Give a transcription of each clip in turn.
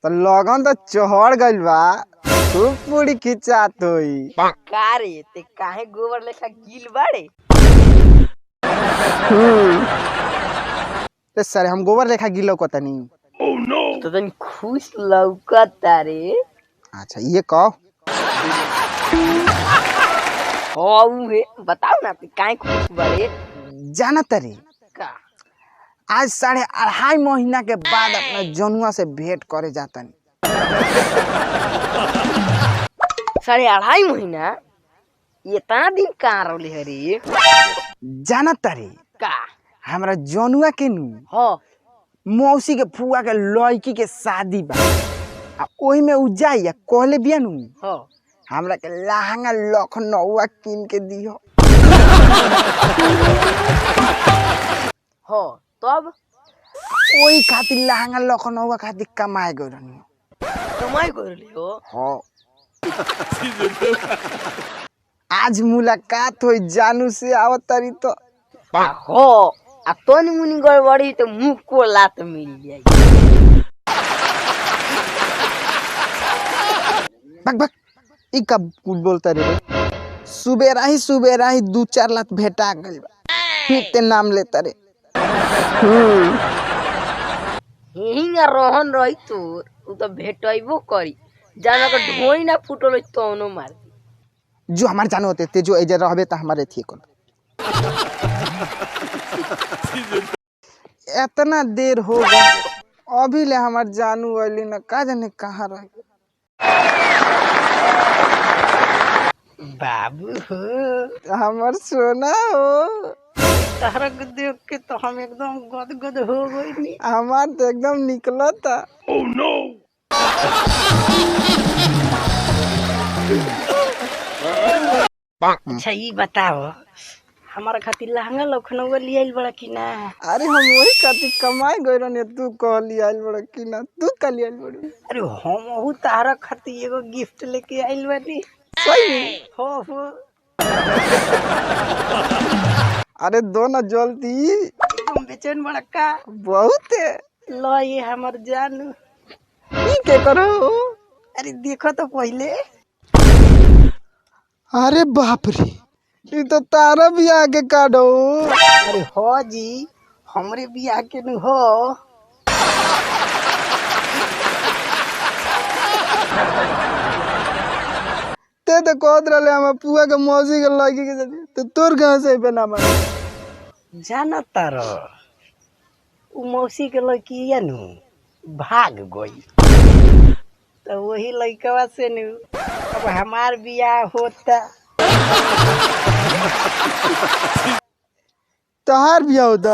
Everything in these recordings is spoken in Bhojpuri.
तो लगन तो चढ़ गइल बा, खूब पूरी खिंचात होई। का रे ते काहे गोबर लेखा गिल बाड़े? ते सर हम गोबर लेखा गिलो को तनी। तो तनी खुश लौकता रे। अच्छा ये कहो। हाउ हे बताओ ना ते काहे खुश बाड़े? जाना तरी का आज 2.5 महीना के बाद अपना जनुआ से भेंट करे जातनी। 2.5 महीना? इतना दिन कहाँ रहले हरे? जाना तरी का हमरा जनुआ के नु हो मौसी के फुआ के लड़की के शादी बा, आ ओही में उ जाइया कहले बिया नु हो हमरा के लहंगा लखनऊआ किन के दियो। हो तब ओही खातिर लहंगा लखनऊआ खातिर कमाए गइल रहनी। कमाई करली हो? हो आज मुलाकात होई जानू से आवत तरी तो हो आ तोनी मुनी गड़बड़ी तो मुंह को लात मिल जाई। बक बक ई कब कुल बोलता रे? सुबेरा ही 2-4 लात भेटा गइल बा, फिर ते नाम लेता रे। हिंगा रोहन रही तोर उ तो भेटइबो करी। जाना का ढोई ना फुटल तोनो मार जो हमार जानो होते ते जो एजे रहबे त हमारे थी कोन। इतना देर हो गया अभी ले हमार जानू अइली न, का जाने कहाँ रह गई। बाबू हो हमार सोना हो, तहरा के देख के तो हम एकदम गदगद हो गइनी। हमार तो एकदम निकलता। ओह नो अच्छा ये बताओ हमारा खातिर लहंगा लखनऊ ले आइल बड़ा कि ना? अरे हम वही खातिर कमाए गए रहनी, तू कहली आइल बड़ा कि ना, तू कहली आइल बड़ी। अरे हम तारा खातिर एगो गिफ्ट लेके आइल बानी। सही में? हो अरे दो ना जल्दी, एकदम बेचैन बड़ा का? बहुत है। लो ये हमर जानू। ई के करो? अरे देखो तो पहले। अरे बाप रे, ये तो तारा भी आगे काटो। अरे हो जी हमरे बियाह के नु हो। ते तो कहत रहले हम पुआ के मौसी के लड़की के शादी, तो तोर कहां से बना मार? जाना तारो उ मौसी के लड़की या नु भाग गई, तो वही लड़कवा से नु अब हमार बियाह होता। तहार भी होता?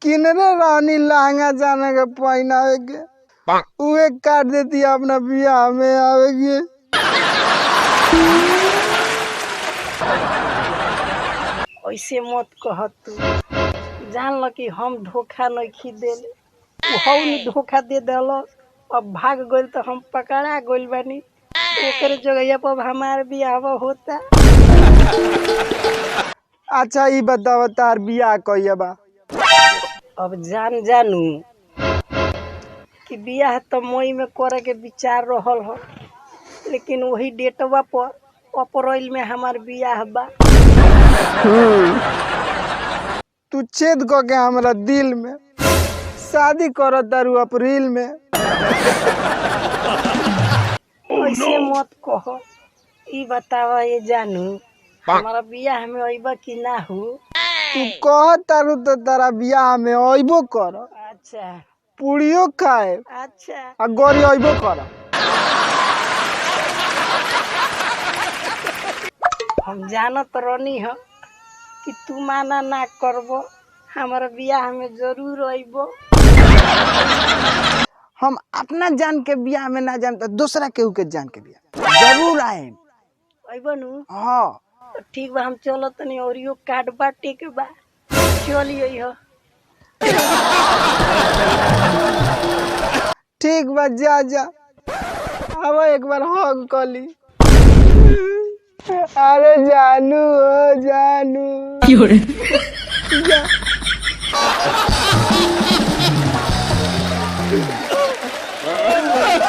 किनरे रानी लहंगा जाने के पहनावे के, उहे काट देती अपना बियाह में आवेगी। ऐसे मत कह तू, जान ल कि हम धोखा नहीं देले, उ हौ नी धोखा दे देलो, अब भाग गइल तो हम पकड़ा गइल बानी। ओकरे जगह पर हमार बियाह होता। अच्छा ई बताव तार बियाह कहिया बा? अब जानू कि बियाह तो मई में करे के विचार रहल हो, लेकिन वही डेटवा पर अप्रैल में हमार बियाह बा। तू छेद क के हमरा दिल में शादी करत तारू अप्रैल में। ऐसे मत कहो। ई बतावा ये जानू हमारा बियाह में अइबा कि ना हो? तू कहत तारू तो तारा बियाह में अइबो कर, अच्छा पूड़ियो खाए अच्छा आ गरी अइबो कर। हम जानत रहनी हो कि तू माना ना करबो, हमारा बियाह में जरूर अइबो। हम अपना जान के बियाह में ना जान तो दूसरा केहू के जान के बियाह जरूर आए। अइबो नु? हाँ तो ठीक बा, हम चलो तनी औरियो कार्ड बाटे के बा, चलिए हो। ठीक बा, जा जा अब एक बार हग कली। अरे जानू हो जानू। जा।